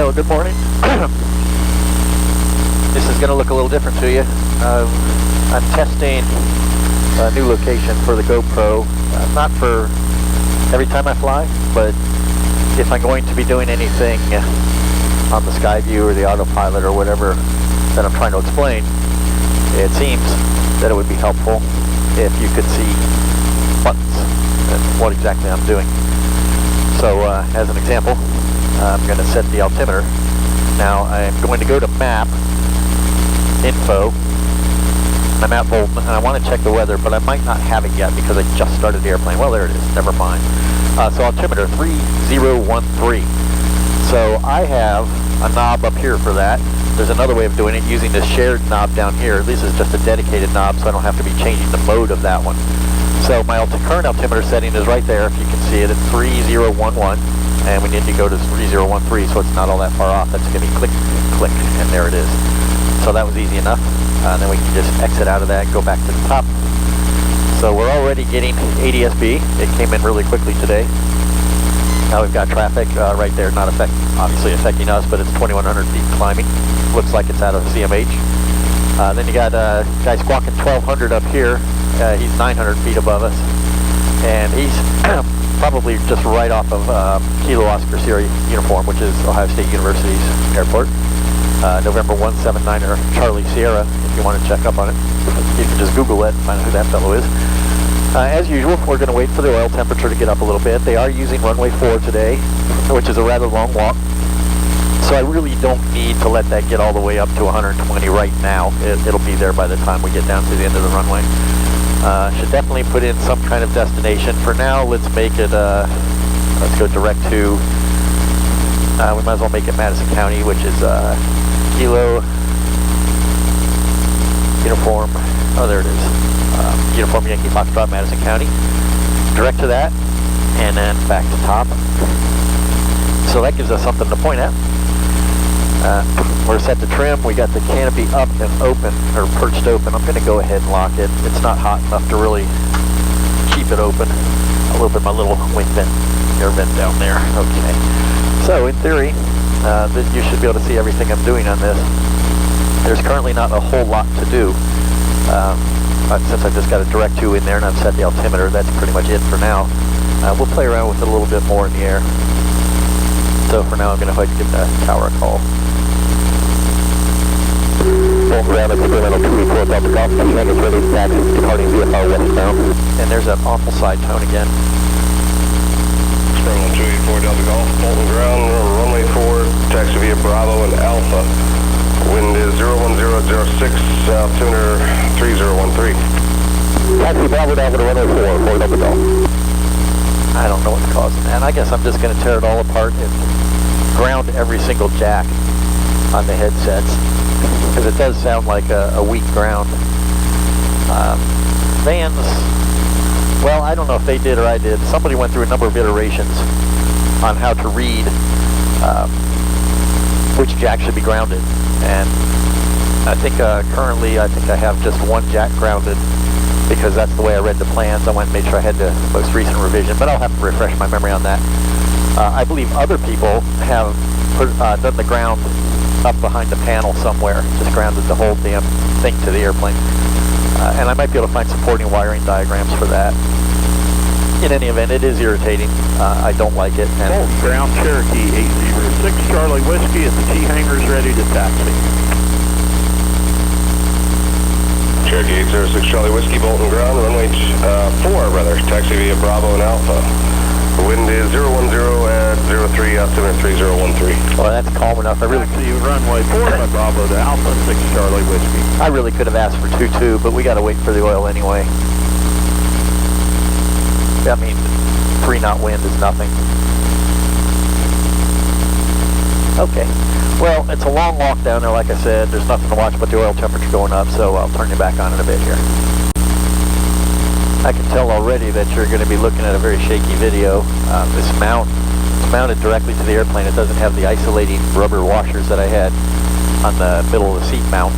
Well, good morning. This is going to look a little different to you. I'm testing a new location for the GoPro, not for every time I fly, but if I'm going to be doing anything on the Skyview or the Autopilot or whatever that I'm trying to explain, it seems that it would be helpful if you could see buttons and what exactly I'm doing. So as an example, I'm going to set the altimeter. Now I'm going to go to map, info, I'm at Bolton, and I want to check the weather, but I might not have it yet because I just started the airplane. Well, there it is, never mind. So altimeter 3013. So I have a knob up here for that. There's another way of doing it using this shared knob down here. This is just a dedicated knob, so I don't have to be changing the mode of that one. So my current altimeter setting is right there, if you can see it, at 3011, and we need to go to 3013, so it's not all that far off. That's going to be click, click, and there it is. So that was easy enough. Then we can just exit out of that and go back to the top. So we're already getting ADS-B. It came in really quickly today. Now we've got traffic right there, not obviously affecting us, but it's 2,100 feet climbing. Looks like it's out of CMH. Then you got a guy squawking 1,200 up here. He's 900 feet above us. And he's probably just right off of Kilo Oscar Sierra uniform, which is Ohio State University's airport. November 179er Charlie Sierra, if you want to check up on it. You can just Google it and find out who that fellow is. As usual, we're going to wait for the oil temperature to get up a little bit. They are using runway 4 today, which is a rather long walk. So I really don't need to let that get all the way up to 120 right now. It'll be there by the time we get down to the end of the runway. Should definitely put in some kind of destination. For now, let's make it, let's go direct to, we might as well make it Madison County, which is Kilo Uniform, oh there it is, Uniform Yankee Foxtrot, Madison County. Direct to that, and then back to top. So that gives us something to point at. We're set to trim. We got the canopy up and open, or perched open. I'm going to go ahead and lock it. It's not hot enough to really keep it open. I'll open my little wing vent, air vent down there. Okay. So in theory, you should be able to see everything I'm doing on this. There's currently not a whole lot to do. Since I just got a direct 2 in there and I've set the altimeter, that's pretty much it for now. We'll play around with it a little bit more in the air. So for now, I'm going to go ahead and give that tower a call. Ground experimental 234 Delta Golf, Tango ready, taxi, departing VFR westbound. And there's that awful side tone again. Experimental 284 Delta Golf, Bolton ground, runway 4, taxi via Bravo and Alpha. Wind is 01006, altimeter 3013. Taxi Bravo down to the runway 4 Delta Golf. I don't know what's causing that. I guess I'm just going to tear it all apart and ground every single jack on the headsets, because it does sound like a weak ground. Vans, well, I don't know if they did or I did. Somebody went through a number of iterations on how to read which jack should be grounded, and I think currently I have just one jack grounded, because that's the way I read the plans. I went and made sure I had the most recent revision, but I'll have to refresh my memory on that. I believe other people have done the ground up behind the panel somewhere, just grounded the whole damn thing to the airplane. And I might be able to find supporting wiring diagrams for that. In any event, it is irritating. I don't like it. And ground Cherokee 806 Charlie Whiskey at the T-hangars ready to taxi. Cherokee 806 Charlie Whiskey, Bolton ground, runway 4 rather, taxi via Bravo and Alpha. The wind is 010 at 03, altimeter 3013. Well, that's calm enough. I really taxi runway 4 by Bravo to Alpha 6 Charlie Whiskey. I really could have asked for 2-2, but we got to wait for the oil anyway. I mean, 3 knot wind is nothing. Okay. Well, it's a long walk down there, like I said. There's nothing to watch but the oil temperature going up, so I'll turn you back on in a bit here. I can tell already that you're going to be looking at a very shaky video. This mount is mounted directly to the airplane. It doesn't have the isolating rubber washers that I had on the middle of the seat mount.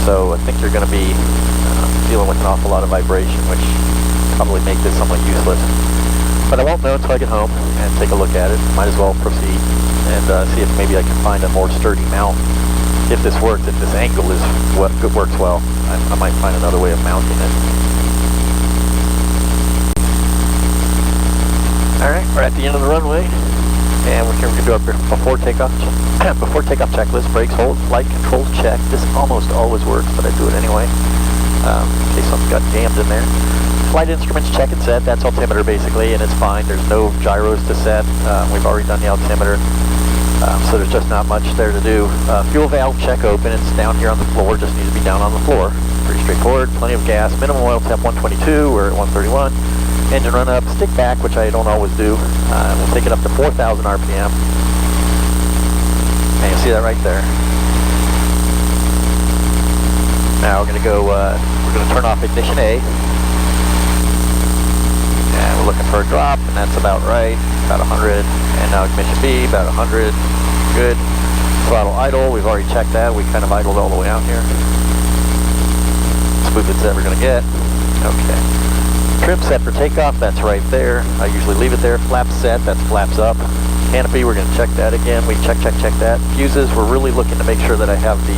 So I think you're going to be dealing with an awful lot of vibration, which probably make this somewhat useless. But I won't know until I get home and take a look at it. Might as well proceed and see if maybe I can find a more sturdy mount. If this works, if this angle is what works well, I might find another way of mounting it. Alright, we're at the end of the runway, and we're going to do our before takeoff checklist. Brakes, hold, flight controls check. This almost always works, but I do it anyway, in case something got jammed in there. Flight instruments check and set. That's altimeter basically, and it's fine. There's no gyros to set. We've already done the altimeter, so there's just not much there to do. Fuel valve check open. It's down here on the floor. Just needs to be down on the floor. Pretty straightforward. Plenty of gas. Minimum oil temp 122. We're at 131. Engine run up. Stick back, which I don't always do. We'll take it up to 4,000 RPM. And you'll see that right there. Now we're going to go. We're going to turn off ignition A. And we're looking for a drop, and that's about right, about 100. And now ignition B, about 100. Good. Throttle idle, we've already checked that. We kind of idled all the way out here. Smooth it's ever going to get. Okay. Trim set for takeoff, that's right there. I usually leave it there. Flaps set, that's flaps up. Canopy, we're going to check that again. We check that. Fuses, we're really looking to make sure that I have the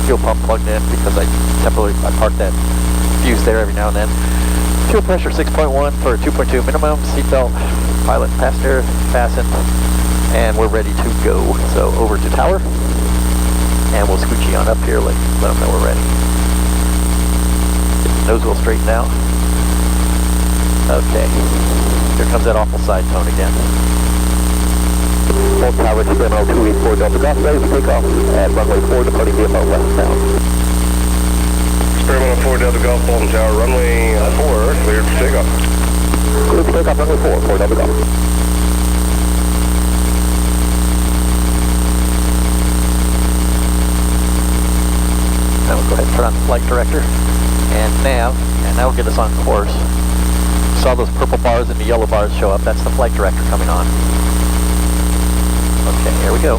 fuel pump plugged in, because I park that fuse there every now and then. Fuel pressure 6.1 for 2.2 minimum. Seatbelt, pilot, passenger, fastened, and we're ready to go. So over to tower, and we'll scoochie on up here, let them know we're ready. Get the nose wheel straightened out. Okay, here comes that awful side tone again. Full tower, experimental 284 Delta Golf, ready for takeoff at runway 4, departing VFL westbound. Experimental 4 Delta Golf, Bolton Tower, runway 4, cleared for takeoff. Cleared for takeoff, runway 4 Delta Golf. Now we'll go ahead and turn on the flight director and nav, and that will get us on course. Saw those purple bars and the yellow bars show up. That's the flight director coming on. Okay, here we go.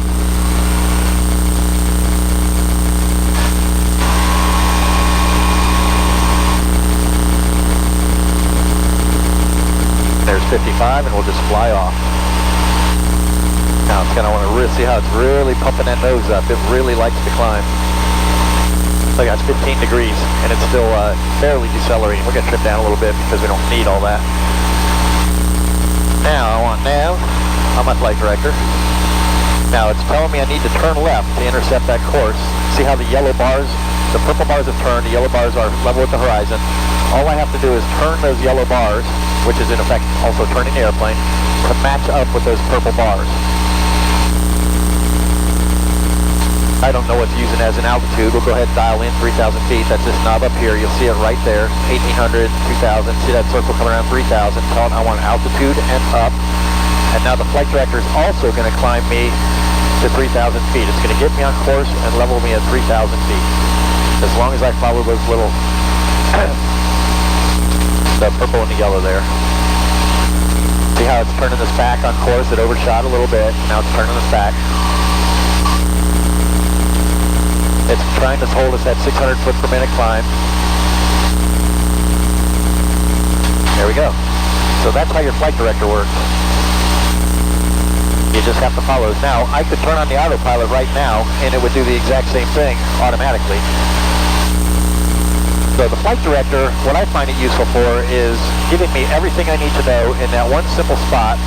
There's 55, and we'll just fly off. Now it's going to want to really see how it's really pumping that nose up. It really likes to climb. So I got 15 degrees, and it's still barely decelerating. We're going to trim down a little bit because we don't need all that. Now I want nav on my flight director. Now it's telling me I need to turn left to intercept that course. See how the yellow bars, the purple bars have turned, the yellow bars are level with the horizon. All I have to do is turn those yellow bars, which is in effect also turning the airplane, to match up with those purple bars. I don't know what to use it as an altitude. We'll go ahead and dial in 3,000 feet. That's this knob up here. You'll see it right there. 1,800, 2,000. See that circle coming around 3,000. Tell it I want altitude and up. And now the flight director is also going to climb me to 3,000 feet. It's going to get me on course and level me at 3,000 feet. As long as I follow those little, the purple and the yellow there. See how it's turning this back on course? It overshot a little bit. Now it's turning this back. It's trying to hold us at 600 foot per minute climb. There we go. So that's how your flight director works. You just have to follow it. Now, I could turn on the autopilot right now, and it would do the exact same thing automatically. So the flight director, what I find it useful for is giving me everything I need to know in that one simple spot.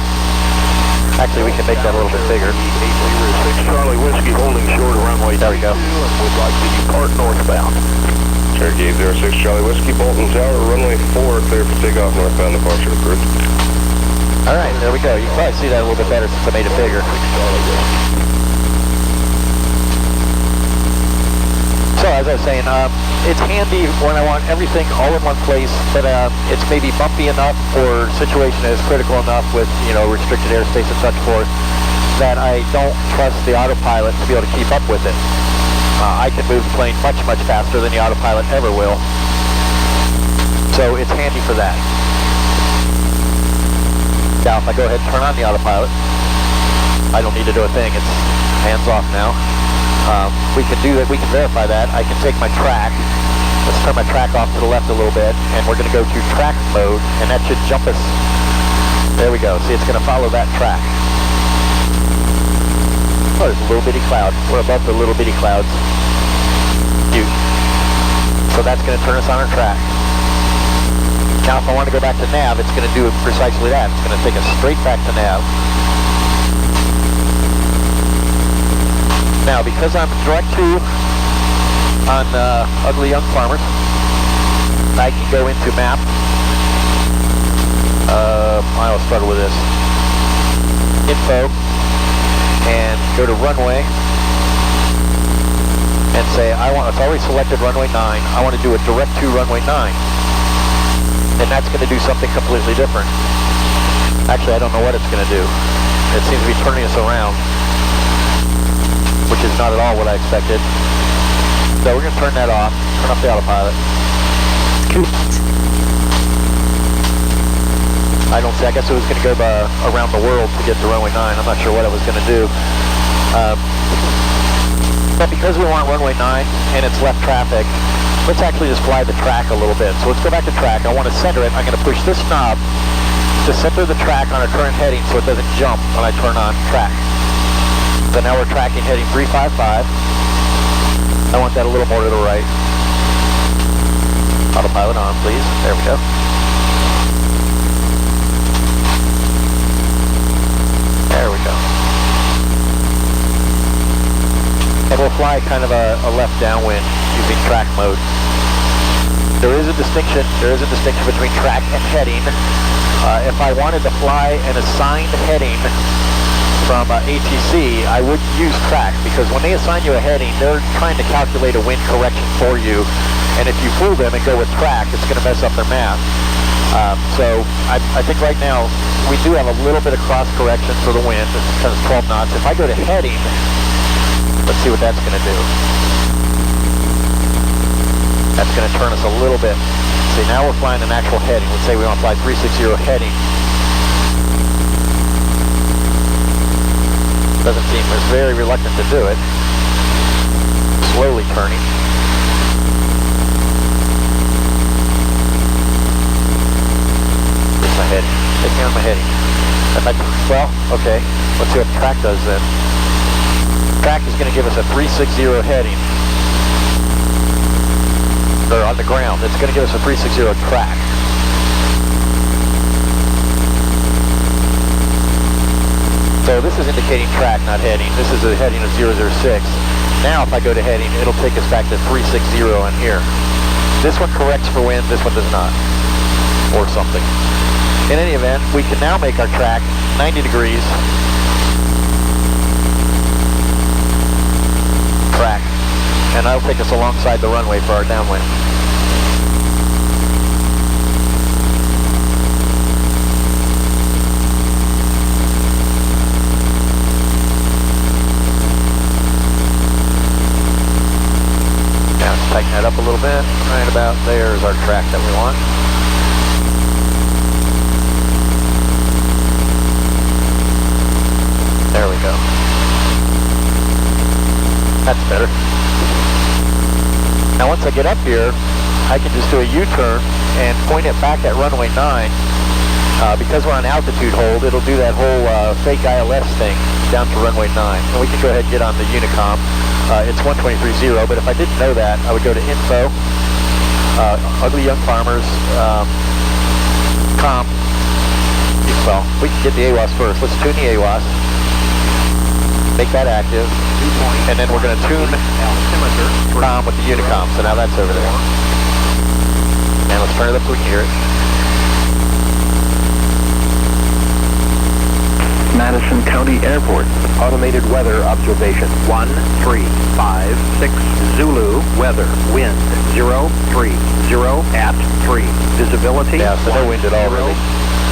Actually, we can make that a little bit bigger. 806 Charlie Whiskey holding short of runway. There we go. Would like to depart northbound. Cherokee 806 Charlie Whiskey, Bolton Tower, runway 4, clear for takeoff, northbound departure approved. All right, there we go. You can probably see that a little bit better since I made it bigger. So as I was saying, it's handy when I want everything all in one place, but it's maybe bumpy enough or situation is critical enough with, you know, restricted airspace and such forth that I don't trust the autopilot to be able to keep up with it. I can move the plane much, much faster than the autopilot ever will. So it's handy for that. Now if I go ahead and turn on the autopilot, I don't need to do a thing. It's hands off now. We can do that. We can verify that. I can take my track. Let's turn my track off to the left a little bit, and we're going to go to track mode, and that should jump us. There we go. See, it's going to follow that track. Oh, there's a little bitty cloud. We're above the little bitty clouds. Cute. So that's going to turn us on our track. Now if I want to go back to nav, it's going to do precisely that. It's going to take us straight back to nav. Now because I'm direct to on Ugly Young Farmers, I can go into map. I'll start with this. Info. And go to runway. And say, it's already selected runway 9. I want to do a direct to runway 9. And that's going to do something completely different. Actually, I don't know what it's going to do. It seems to be turning us around, which is not at all what I expected. So we're going to turn that off, turn off the autopilot. I don't see, I guess it was going to go around the world to get to runway 9. I'm not sure what it was going to do. But because we want runway 9 and it's left traffic, let's actually just fly the track a little bit. So let's go back to track. I want to center it. I'm going to push this knob to center the track on our current heading so it doesn't jump when I turn on track. So now we're tracking heading 355. I want that a little more to the right. Autopilot on, please. There we go. There we go. And we'll fly kind of a left downwind using track mode. There is a distinction between track and heading. If I wanted to fly an assigned heading from ATC, I would use track, because when they assign you a heading, they're trying to calculate a wind correction for you, and if you fool them and go with track, it's going to mess up their math. So I think right now we do have a little bit of cross correction for the wind because it's 12 knots. If I go to heading, let's see what that's going to do. That's going to turn us a little bit. See, now we're flying an actual heading. Let's say we want to fly 360 heading. Doesn't seem, it's very reluctant to do it. Slowly turning. Where's my heading? Take me on my heading. Well, okay. Let's see what track does then. Track is going to give us a 360 heading. Or on the ground. It's going to give us a 360 track. So this is indicating track, not heading. This is a heading of 006. Now if I go to heading, it'll take us back to 360 in here. This one corrects for wind, this one does not. Or something. In any event, we can now make our track 90 degrees. Track. And that'll take us alongside the runway for our downwind. Tighten that up a little bit. Right about there is our track that we want. There we go. That's better. Now once I get up here, I can just do a U-turn and point it back at runway 9. Because we're on altitude hold, it'll do that whole fake ILS thing down to runway 9. And we can go ahead and get on the Unicom. It's 123.0, but if I didn't know that, I would go to info, Ugly Young Farmers, com. Well, we can get the AWAS first. Let's tune the AWAS. Make that active. And then we're going to tune com with the Unicom. So now that's over there. And let's turn it up so we can hear it. Madison County Airport. Automated weather observation. 1356 Zulu. Weather. Wind 030 at 3. Visibility. Yeah, so no wind at all really.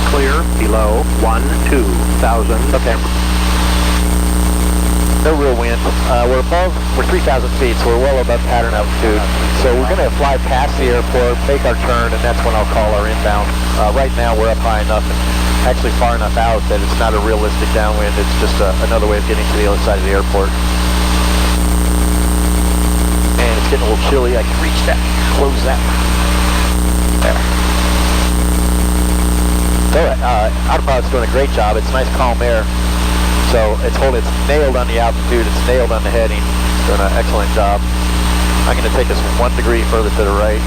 Clear below 12,000. Okay. No real wind. We're 3,000 feet, so we're well above pattern altitude. So we're going to fly past the airport, make our turn, and that's when I'll call our inbound. Right now we're up high enough, and actually far enough out that it's not a realistic downwind. It's just another way of getting to the other side of the airport. And it's getting a little chilly. I can reach that, close that. There. So Autopilot's doing a great job. It's nice calm air. So it's nailed on the altitude, it's nailed on the heading. Doing an excellent job. I'm going to take us 1 degree further to the right.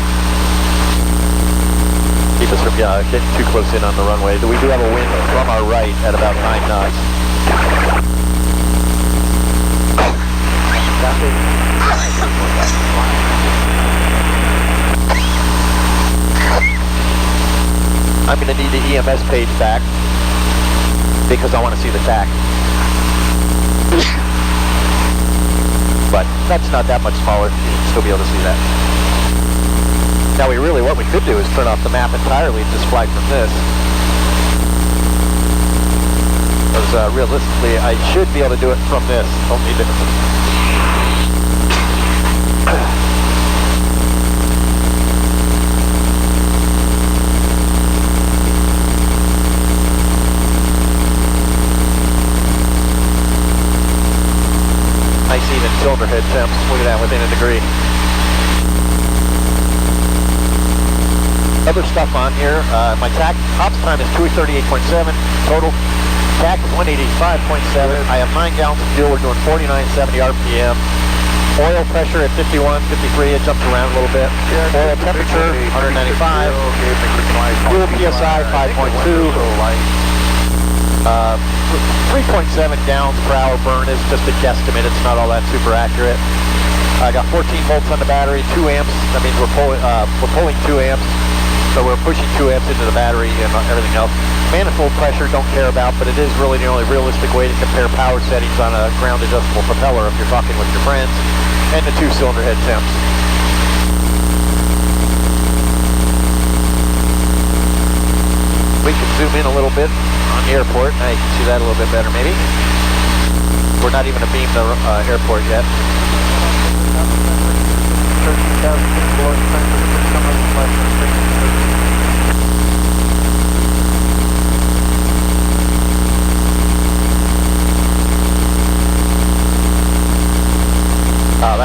Keep us from getting too close in on the runway. We do have a wind from our right at about 9 knots. I'm going to need the EMS page back because I want to see the TAC. But that's not that much smaller. You'll still be able to see that. Now what we could do is turn off the map entirely and just fly from this. Because realistically, I should be able to do it from this. Don't need to. Nice even cylinder head temps. Look at that, within a degree. Other stuff on here. My TAC ops time is 238.7 total. TAC is 185.7. I have 9 gallons of fuel. We're doing 4970 RPM. Oil pressure at 51, 53. It jumps around a little bit. Oil temperature 195. Fuel PSI 5.2. 3.7 gallons per hour burn is just a guesstimate. It's not all that super accurate. I got 14 volts on the battery, 2 amps. That means we're pulling 2 amps. So we're pushing 2 amps into the battery and everything else. Manifold pressure, don't care about, but it is really the only realistic way to compare power settings on a ground adjustable propeller if you're talking with your friends. And the 2 cylinder head temps. We can zoom in a little bit on the airport. Now you can see that a little bit better maybe. We're not even abeam the airport yet.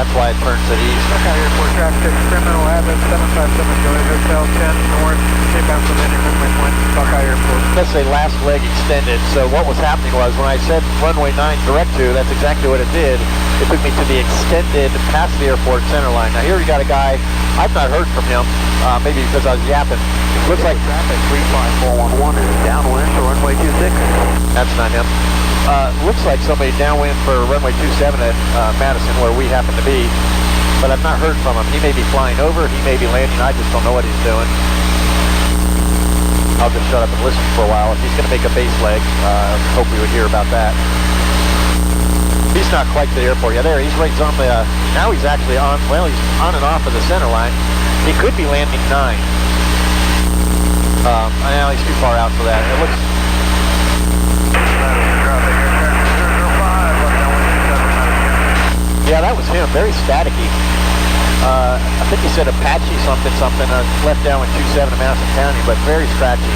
That's why it turns to the east. Buckeye Airport traffic, experimental Abbott, 757 Juliet Hotel 10 North, Cape Bound for landing runway 1, Buckeye Airport. Let's say last leg extended. So what was happening was when I said runway 9 direct to, that's exactly what it did. It took me to the extended past the airport center line. Now here we got a guy, I've not heard from him, maybe because I was yapping. Looks like traffic 35411 is downwind to runway 26. That's not him. Looks like somebody downwind for runway 27 at Madison, where we happen to be, but I've not heard from him. He may be flying over, he may be landing, I just don't know what he's doing. I'll just shut up and listen for a while. If he's going to make a base leg, hope we would hear about that. He's not quite to the airport. Yeah, there, he's right on the, now he's actually on, well, he's on and off of the center line. He could be landing 9. Now he's too far out for that. It looks... Yeah, that was him. Very staticky. I think he said Apache something, left down with 27 in Madison County, but very scratchy.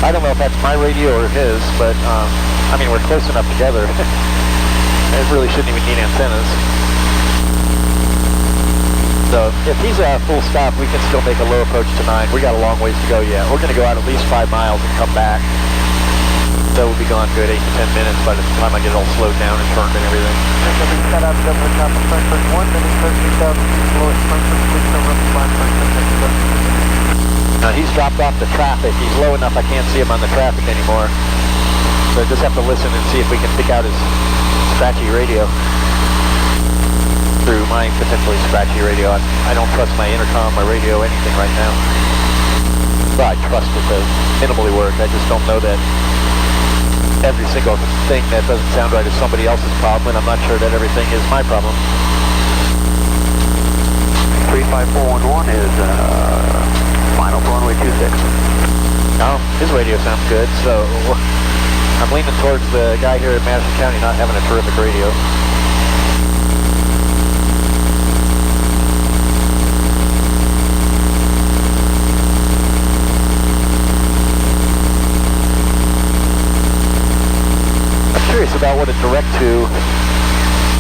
I don't know if that's my radio or his, but I mean, we're close enough together. It really shouldn't even need antennas. So if he's at full stop, we can still make a low approach to 9. We got a long ways to go yet. We're going to go out at least 5 miles and come back. So we'll be gone good 8 to 10 minutes by the time I get it all slowed down and turned and everything. Now he's dropped off the traffic. He's low enough I can't see him on the traffic anymore. So I just have to listen and see if we can pick out his scratchy radio through my potentially scratchy radio. I don't trust my intercom, my radio, anything right now. Well, I trust it to minimally work. I just don't know that every single thing that doesn't sound right is somebody else's problem, and I'm not sure that everything is my problem. 35411 is final for runway 26. Oh, his radio sounds good, so I'm leaning towards the guy here at Madison County not having a terrific radio. About what a direct to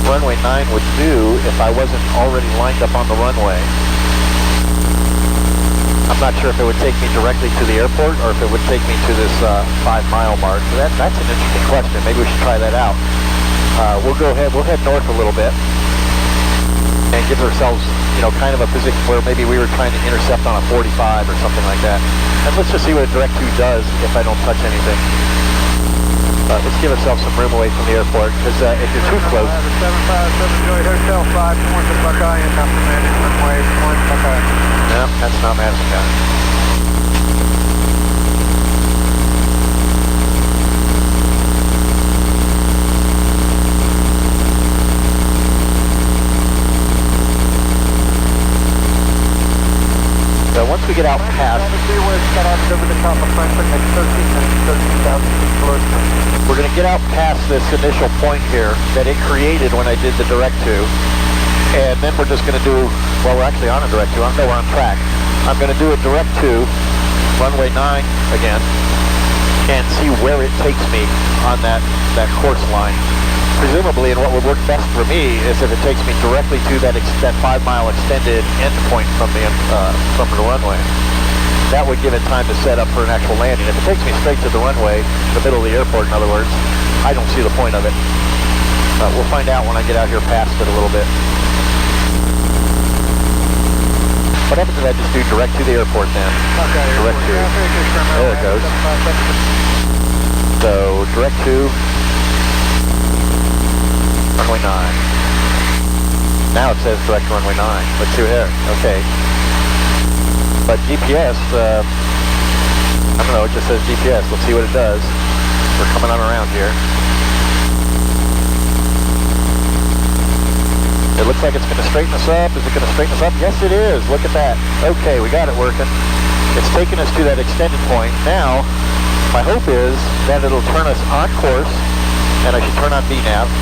runway 9 would do if I wasn't already lined up on the runway. I'm not sure if it would take me directly to the airport or if it would take me to this 5 mile mark. So that's an interesting question. Maybe we should try that out. We'll head north a little bit and give ourselves, you know, kind of a position where maybe we were trying to intercept on a 45 or something like that. And let's just see what a direct 2 does if I don't touch anything. Let's give ourselves some room away from the airport, because if you're too close... 757 Joy Hotel 5, north of Buckeye, and up to Madison runway 1 Buckeye. No, that's not Madison County. So once we get out past... over the top of Frankfurt, next 13 minutes, 13,000 feet below. We're going to get out past this initial point here that it created when I did the direct 2. And then we're just going to do, well, we're actually on a direct 2. I know we're on track. I'm going to do a direct 2, runway 9 again, and see where it takes me on that course line. Presumably, and what would work best for me is if it takes me directly to that 5 mile extended end point from the runway. That would give it time to set up for an actual landing. If it takes me straight to the runway, the middle of the airport, in other words, I don't see the point of it. We'll find out when I get out here past it a little bit. What happens if I just do direct to the airport then? Okay, direct to. There it goes. So, direct to runway 9. Now it says direct to runway 9. Let's see here. Okay. But GPS, I don't know, it just says GPS. Let's see what it does. We're coming on around here. It looks like it's going to straighten us up. Is it going to straighten us up? Yes, it is. Look at that. Okay, we got it working. It's taking us to that extended point. Now, my hope is that it'll turn us on course, and I should turn on VNAV.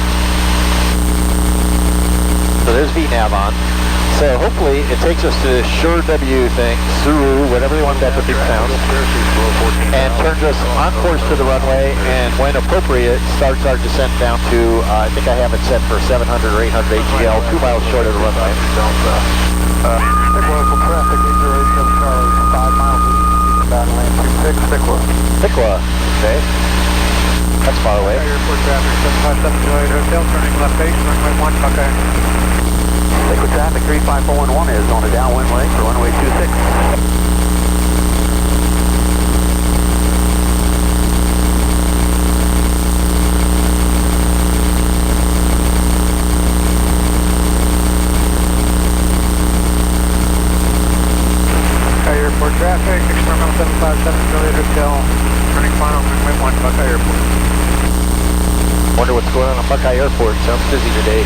So there's VNAV on. So hopefully it takes us to the Sure W thing, Suru, whatever you want that to be pronounced, and turns us on course to the runway, and when appropriate, starts our descent down to, I think I have it set for 700 or 800 ATL, 2 miles short of the runway. Local traffic, 807 Charlie, 5 miles east, about land 26, Thickwa. Thickwa, okay. That's far away. Airport traffic, 757 Joy Hotel, turning left base, runway 1 Buckeye. Liquid traffic 35411 is on a downwind lane for runway 26. Airport traffic, experimental 757 Juliet Hotel, turning final, runway 1 Buckeye Airport. Wonder what's going on Buckeye Airport. Sounds busy today.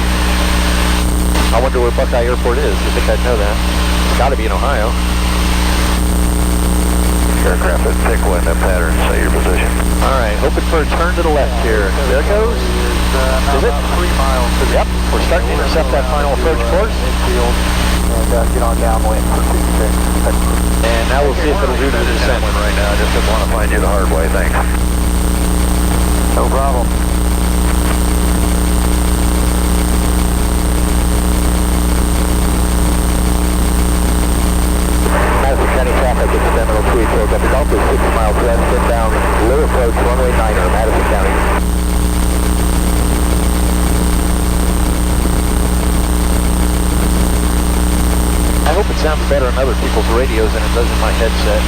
I wonder where Buckeye Airport is. You think I'd know that? It's got to be in Ohio. Aircraft at Thickwa in that pattern. Say your position. All right, hoping for a turn to the left here. There it goes. Is it? 3 miles. Yep, we're starting to intercept that final approach course. And get on downwind for 26. And now we'll see if it'll do the descent. Right now, I just didn't want to find you the hard way. Thanks. No problem. Madison County traffic at Seminole Suite, so the Gulf is 6 miles west, inbound, Lew approach, runway 9er, Madison County. I hope it sounds better on other people's radios than it does in my headset.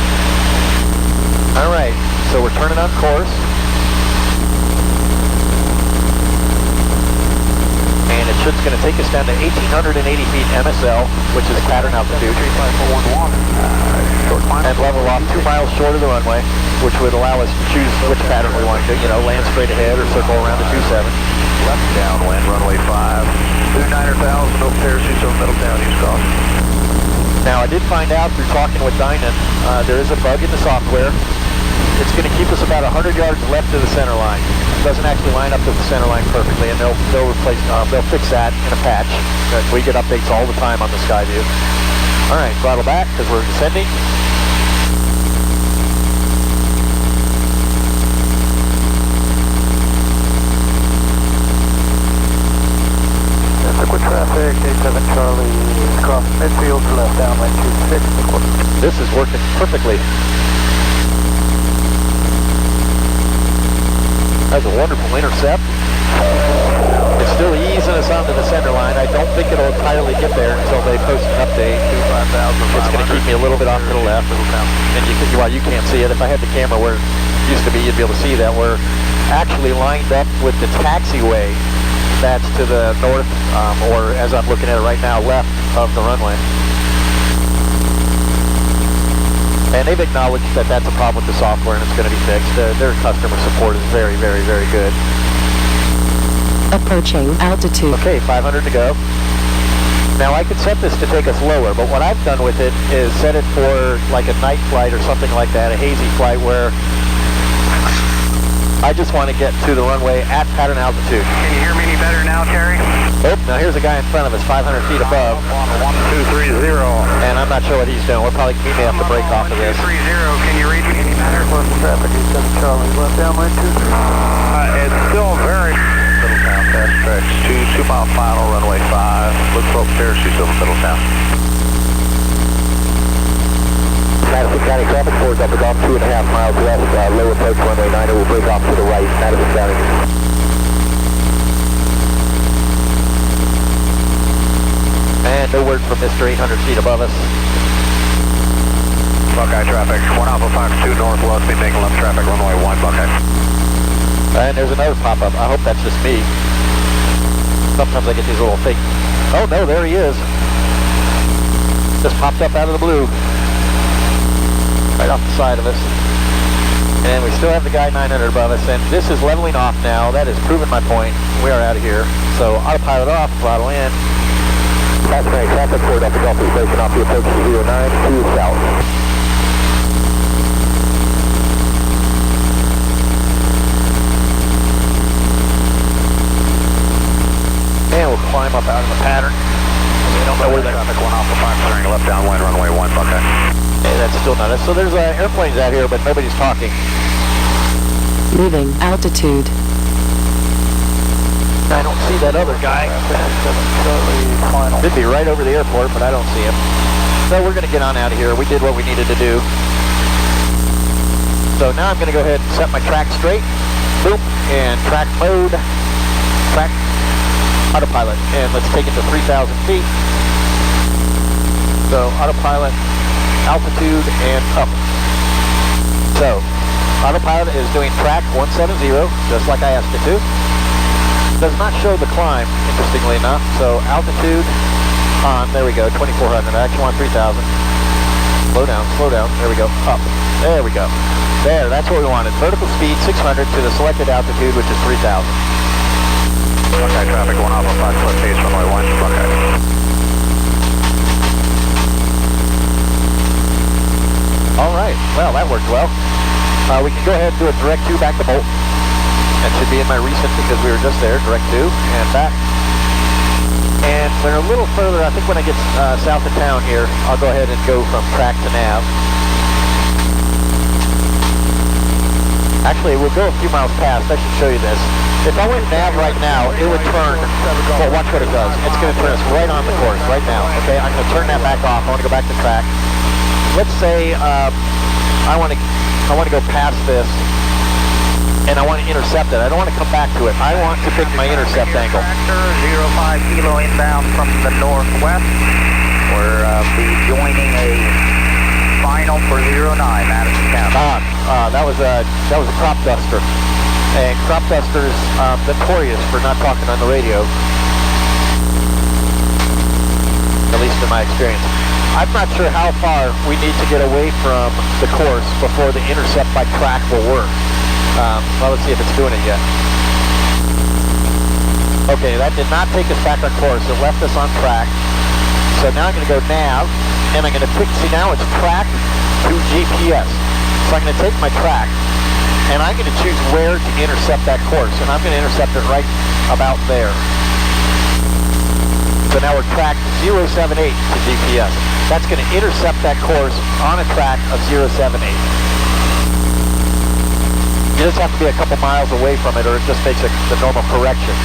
All right, so we're turning on course. And it's going to take us down to 1,880 feet MSL, which is pattern altitude. 35411. And level off 2 miles short of the runway, which would allow us to choose which pattern we want to do. You know, land straight ahead or circle around the 27. Left downwind, runway 5. 29,000, no parachutes, so middle down, use caution. Now, I did find out through talking with Dynan, there is a bug in the software. It's going to keep us about 100 yards left of the center line. It doesn't actually line up to the center line perfectly, and they'll fix that in a patch. We get updates all the time on the Skyview. All right, throttle back because we're descending. Liquid traffic, 87 Charlie, cross midfield to left downwind 26. This is working perfectly. That's a wonderful intercept. It's still easing us onto the center line. I don't think it'll entirely get there until they post an update. It's going to keep me a little bit off to the left. And you can't see it. If I had the camera where it used to be, you'd be able to see that we're actually lined up with the taxiway that's to the north, or as I'm looking at it right now, left of the runway. And they've acknowledged that that's a problem with the software and it's going to be fixed. Their customer support is very, very, very good. Approaching altitude. Okay, 500 to go. Now I could set this to take us lower, but what I've done with it is set it for like a night flight or something like that, a hazy flight where I just want to get to the runway at pattern altitude. Can you hear me any better now, Terry? Oh, now here's a guy in front of us, 500 feet above. 1230. And I'm not sure what he's doing. We may have to break off of this. 230, can you read me any better? What's the traffic? He's 7 Charlie, left downwind 23. It's still very... Middletown, fast stretch. 2 mile final, runway 5. Look for parachutes over Middletown. Madison County traffic, forward up the Gulf, 2.5 miles west, low approach runway 9, will break off to the right, Madison County. And no word from Mr. 800 feet above us. Buckeye traffic, 1 Alpha 52 northwest, be making left traffic, runway 1, Buckeye. And there's another pop-up. I hope that's just me. Sometimes I get these little fake... Oh no, there he is. Just popped up out of the blue. Right off the side of us. And we still have the guy 900 above us, and this is leveling off now. That has proven my point. We are out of here. So autopilot off, throttle in. Passenger traffic, forward up the Gulf, is breaking off the approach to 09, 2 south. And we'll climb up out of the pattern. We don't know where that traffic, 1 Alpha 5 clearing left downwind, runway 1, Buckeye. Okay, that's still not us. So there's airplanes out here, but nobody's talking. Leaving altitude. I don't see that other guy. Should be right over the airport, but I don't see him. So we're going to get on out of here. We did what we needed to do. So now I'm going to go ahead and set my track straight. Boom. And track mode. Track autopilot. And let's take it to 3,000 feet. So autopilot, altitude, and up. So autopilot is doing track 170, just like I asked it to. Does not show the climb, interestingly enough. So altitude on, there we go, 2,400. I actually want 3,000. Slow down, there we go, up. There we go. There, that's what we wanted. Vertical speed 600 to the selected altitude, which is 3,000. Buckeye traffic, 1 Alpha 5 foot base, runway 1, Buckeye. All right, well, that worked well. We can go ahead and do a direct 2 back to Bolt. That should be in my recent because we were just there, direct 2 and back. And we're a little further, I think when I get south of town here, I'll go ahead and go from track to nav. Actually, we'll go a few miles past. I should show you this. If I went nav right now, it would turn, well, watch what it does. It's going to turn us right on the course, right now. Okay, I'm going to turn that back off. I want to go back to track. Let's say I want to go past this, and I want to intercept it. I don't want to come back to it. I want to pick my intercept angle. Tractor 05 kilo inbound from the northwest. We're be joining a final for 09, Madison County. That was a crop duster, and crop dusters notorious for not talking on the radio, at least in my experience. I'm not sure how far we need to get away from the course before the intercept by track will work. Well, let's see if it's doing it yet. Okay, that did not take us back on course. It left us on track. So now I'm going to go nav, and I'm going to pick, see now it's track to GPS. So I'm going to take my track, and I'm going to choose where to intercept that course, and I'm going to intercept it right about there. So now we're track 078 to GPS. That's going to intercept that course on a track of 078. You just have to be a couple miles away from it, or it just makes the normal correction.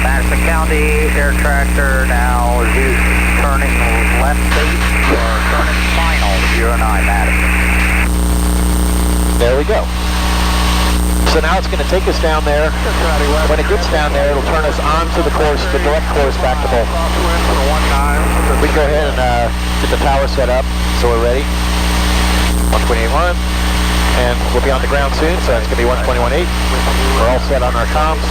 Madison County air tractor now is turning left base or turning final 09 Madison. There we go. So now it's going to take us down there. When it gets down there, it'll turn us onto the course, the direct course back to Bolt. We can go ahead and get the tower set up, so we're ready. 128.1, and we'll be on the ground soon, so that's going to be 121.8. We're all set on our comms.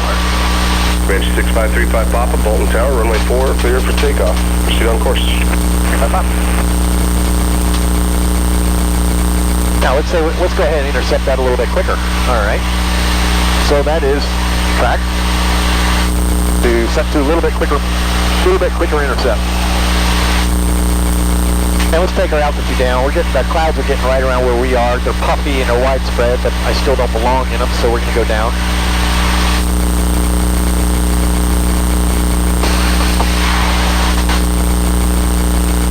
Range 6535 Papa, Bolton Tower, runway 4, clear for takeoff. Proceed on course. Now let's go ahead and intercept that a little bit quicker. All right. So that is track to set to a little bit quicker intercept. Now let's take our altitude down. The clouds are getting right around where we are. They're puffy and they're widespread, but I still don't belong in them, so we're going to go down.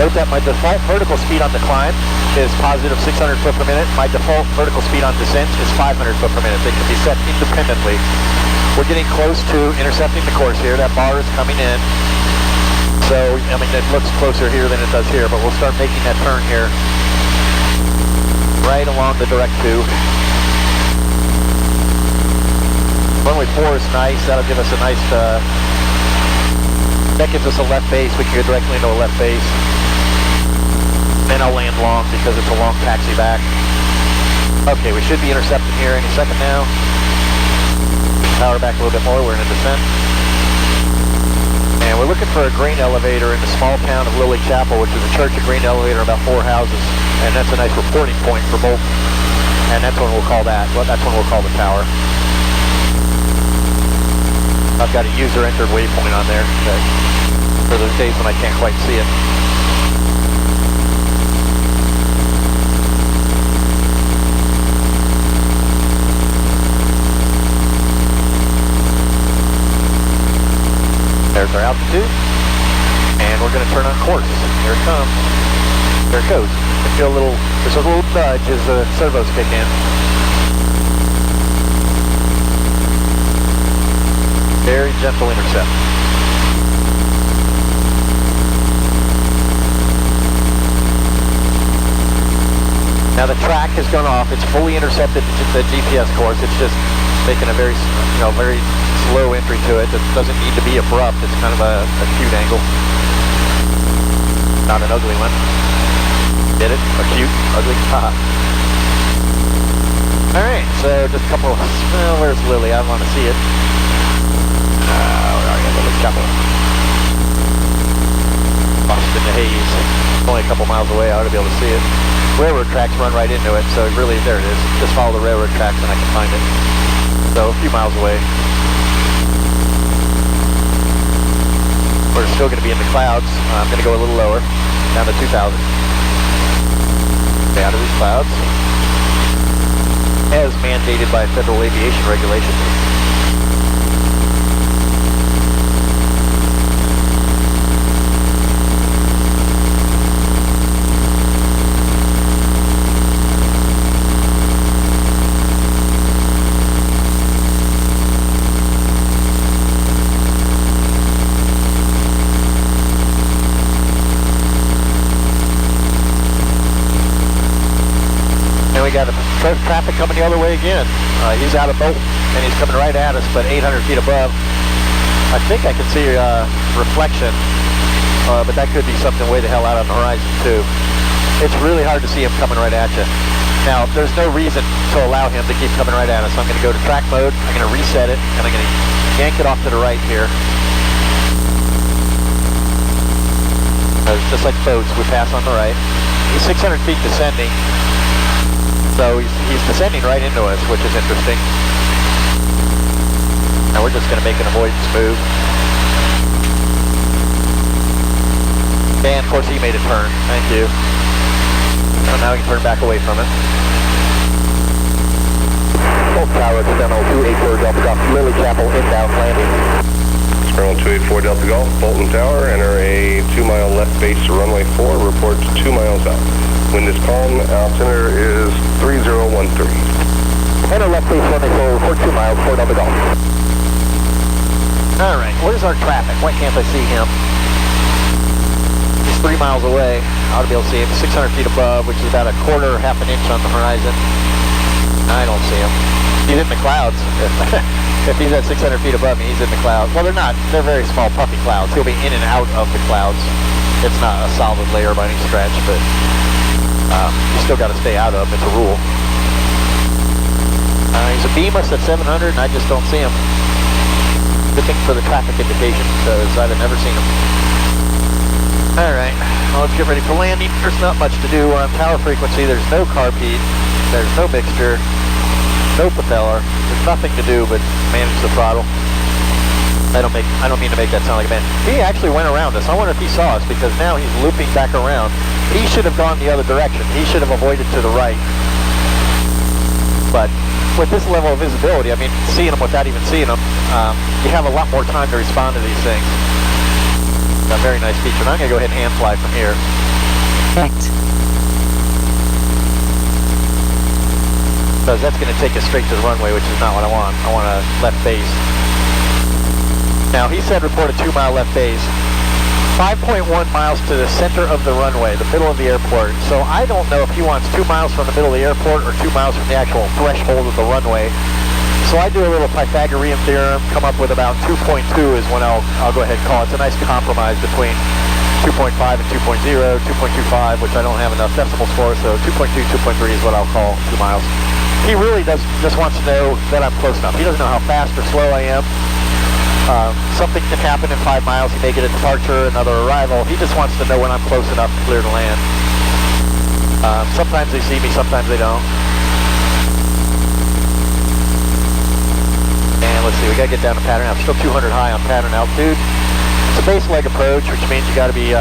Note that my default vertical speed on the climb is positive 600 foot per minute. My default vertical speed on descent is 500 foot per minute. They can be set independently. We're getting close to intercepting the course here. That bar is coming in. So, I mean, it looks closer here than it does here, but we'll start making that turn here right along the direct 2. Runway 4 is nice. That'll give us a nice, that gives us a left base. We can go directly into a left base. Then I'll land long because it's a long taxi back. Okay, we should be intercepting here any second now. Power back a little bit more, we're in a descent. And we're looking for a grain elevator in the small town of Lily Chapel, which is a church, a grain elevator, about 4 houses. And that's a nice reporting point for both. And that's when we'll call that. Well, that's when we'll call the tower. I've got a user entered waypoint on there for those days when I can't quite see it. There's our altitude, and we're going to turn on course. Here it comes. There it goes. I feel there's a little nudge as the servos kick in. Very gentle intercept. Now the track has gone off. It's fully intercepted the GPS course. It's just making a very slow entry to it. It doesn't need to be abrupt. It's kind of a cute angle. Not an ugly one. Get it? A cute, ugly. Haha. Alright, so just a couple of... Well, where's Lily? I want to see it. Where are you? Lily Chapel. Lost in the haze. It's only a couple miles away. I ought to be able to see it. Railroad tracks run right into it, so really, there it is. Just follow the railroad tracks and I can find it. So, a few miles away. We're still going to be in the clouds. I'm going to go a little lower, down to 2,000. Stay out of these clouds. As mandated by federal aviation regulations. We got traffic coming the other way again. He's out of boat and he's coming right at us, but 800 feet above. I think I can see reflection, but that could be something way the hell out on the horizon too. It's really hard to see him coming right at you. Now, there's no reason to allow him to keep coming right at us. I'm going to go to track mode, I'm going to reset it, and I'm going to yank it off to the right here. Just like boats, we pass on the right. He's 600 feet descending. So he's descending right into us, which is interesting. Now we're just going to make an avoidance move. And of course he made a turn. Thank you. So now we can turn back away from it. Bolt Tower, Demo 284 Delta Golf, Lily Chapel, inbound landing. Sparrow 284 Delta Golf, Bolton Tower, enter a 2-mile left base to runway 4, report 2 miles out. Wind is calm, altimeter is 3013. Enter left base runway 4, report 2 miles, 4 Delta Golf. Alright, we're where's our traffic? Why can't I see him? He's 3 miles away. I ought to be able to see him. 600 feet above, which is about a quarter, half an inch on the horizon. I don't see him. He's in the clouds. If he's at 600 feet above me, he's in the clouds. Well, they're not. They're very small, puffy clouds. He'll be in and out of the clouds. It's not a solid layer by any stretch, but you still got to stay out of them. It's a rule. He's a beam us at 700, and I just don't see him. Good thing for the traffic indication, because I've never seen him. All right, well, let's get ready for landing. There's not much to do. We're on tower frequency. There's no carb heat. There's no mixture. No propeller. There's nothing to do but manage the throttle. I don't mean to make that sound like a man. He actually went around us. I wonder if he saw us, because now he's looping back around. He should have gone the other direction. He should have avoided to the right. But with this level of visibility, I mean, seeing them without even seeing them, you have a lot more time to respond to these things. A very nice feature. And I'm going to go ahead and hand fly from here. Correct. Because that's going to take us straight to the runway, which is not what I want. I want a left base. Now, he said report a 2-mile left base. 5.1 miles to the center of the runway, the middle of the airport. So I don't know if he wants 2 miles from the middle of the airport or 2 miles from the actual threshold of the runway. So I do a little Pythagorean theorem, come up with about 2.2 is what I'll go ahead and call it. It's a nice compromise between 2.5 and 2.0, 2.25, which I don't have enough decimals for, so 2.2, 2.3 is what I'll call 2 miles. He really just wants to know that I'm close enough. He doesn't know how fast or slow I am. Something can happen in 5 miles. He may get a departure, another arrival. He just wants to know when I'm close enough to clear to land. Sometimes they see me, sometimes they don't. And let's see, we gotta get down to pattern. I'm still 200 high on pattern altitude. It's a base leg approach, which means you gotta be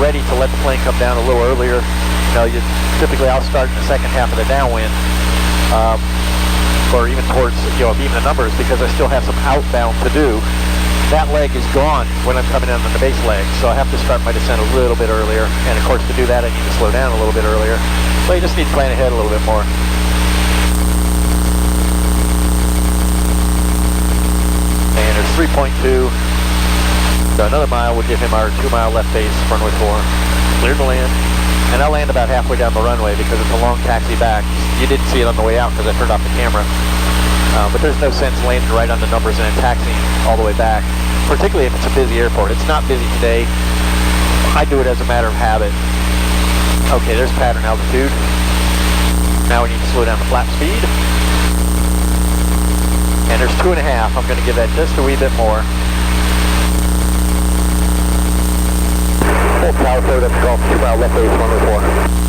ready to let the plane come down a little earlier. You know, typically I'll start in the second half of the downwind. Or even towards, you know, even the numbers, because I still have some outbound to do. That leg is gone when I'm coming in on the base leg, so I have to start my descent a little bit earlier. And of course, to do that, I need to slow down a little bit earlier. So you just need to plan ahead a little bit more. And there's 3.2. So another mile would give him our 2-mile left base, runway 4. Clear to land. And I'll land about halfway down the runway because it's a long taxi back. You didn't see it on the way out because I turned off the camera. But there's no sense landing right on the numbers and then taxiing all the way back, particularly if it's a busy airport. It's not busy today. I do it as a matter of habit. Okay, there's pattern altitude. Now we need to slow down the flap speed. And there's 2.5. I'm going to give that just a wee bit more. Full tower, third up, golf, 2-mile left base, runway 4.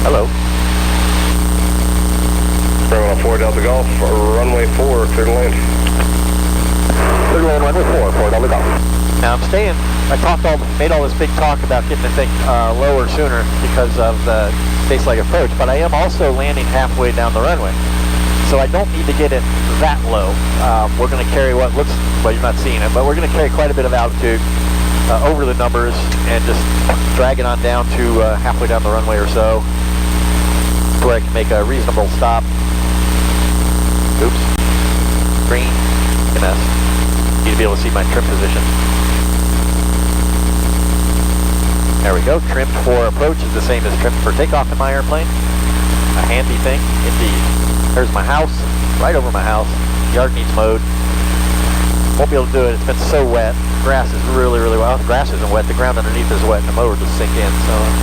Hello. Terminal 4 Delta Golf, runway 4, clear to land. Clear to land, runway 4, 4 Delta Golf. Now I'm staying. I made all this big talk about getting the thing lower sooner because of the base leg approach, but I am also landing halfway down the runway. So I don't need to get it that low. We're going to carry what looks, well, you're not seeing it, but we're going to carry quite a bit of altitude over the numbers and just drag it on down to halfway down the runway or so, where I can make a reasonable stop. Oops. Green. MS. Need to be able to see my trim position. There we go. Trimmed for approach is the same as trimmed for takeoff in my airplane. A handy thing, indeed. There's my house, right over my house. Yard needs mowed. Won't be able to do it. It's been so wet. Grass is really, really well. The grass isn't wet. The ground underneath is wet, and the mower just sink in.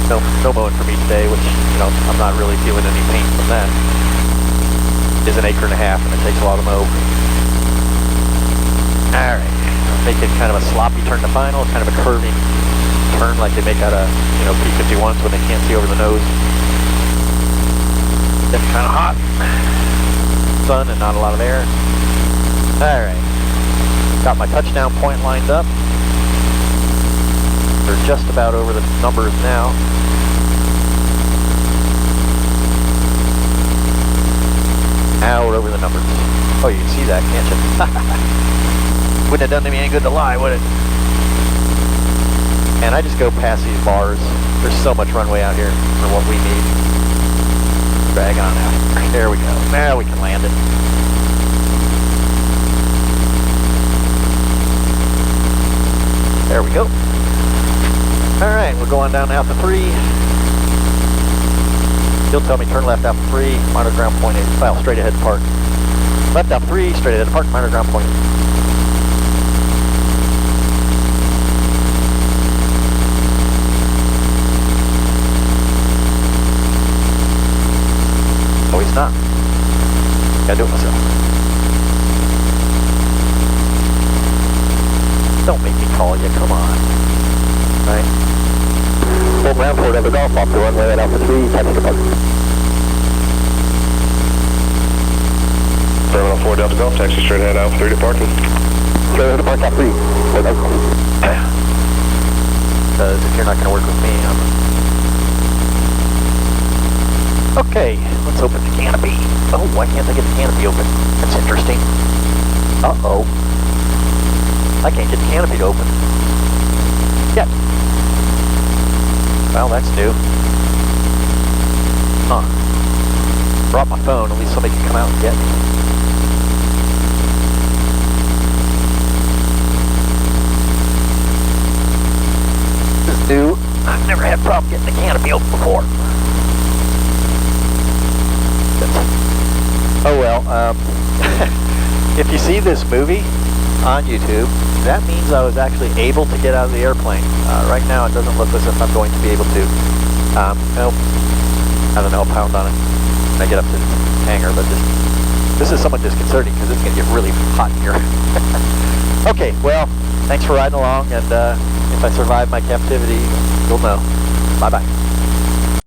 So no mowing for me today, which, you know, I'm not really feeling any pain from that. It is an 1.5 acres, and it takes a while to mow. All right, making kind of a sloppy turn to final, kind of a curving turn like they make out of, you know, P-51s when they can't see over the nose. It's kind of hot. Sun and not a lot of air. All right. Got my touchdown point lined up. We're just about over the numbers now. Now we're over the numbers. Oh, you can see that, can't you? Wouldn't have done me any good to lie, would it? And I just go past these bars. There's so much runway out here for what we need. Drag on out. There we go. Now we can land it. There we go. Alright, we're going down Alpha 3. He'll tell me turn left Alpha 3, minor ground point 8. Well, straight ahead park. Left Alpha 3, straight ahead park, minor ground point 8. Oh, he's not. Gotta do it myself. Don't make me call you, come on. Right. Full ground for Denver Golf off the runway at Alpha 3, taxi to park. Terminal 4 Delta Golf, taxi straight ahead Alpha 3 to parking. Straight ahead to park Alpha 3. Because if you're not going to work with me, Okay, let's open the canopy. Oh, why can't I get the canopy open? That's interesting. Uh-oh. I can't get the canopy to open. Yet. Well, that's new. Huh. Brought my phone, at least somebody can come out and get me. This is new. I've never had a problem getting the canopy open before. Oh well, if you see this movie on YouTube, that means I was actually able to get out of the airplane. Right now it doesn't look as if I'm going to be able to. Nope. I don't know, a pound on it when I get up to the hangar, but this is somewhat disconcerting because it's going to get really hot in here. Okay, well, thanks for riding along, and if I survive my captivity, you'll know. Bye-bye.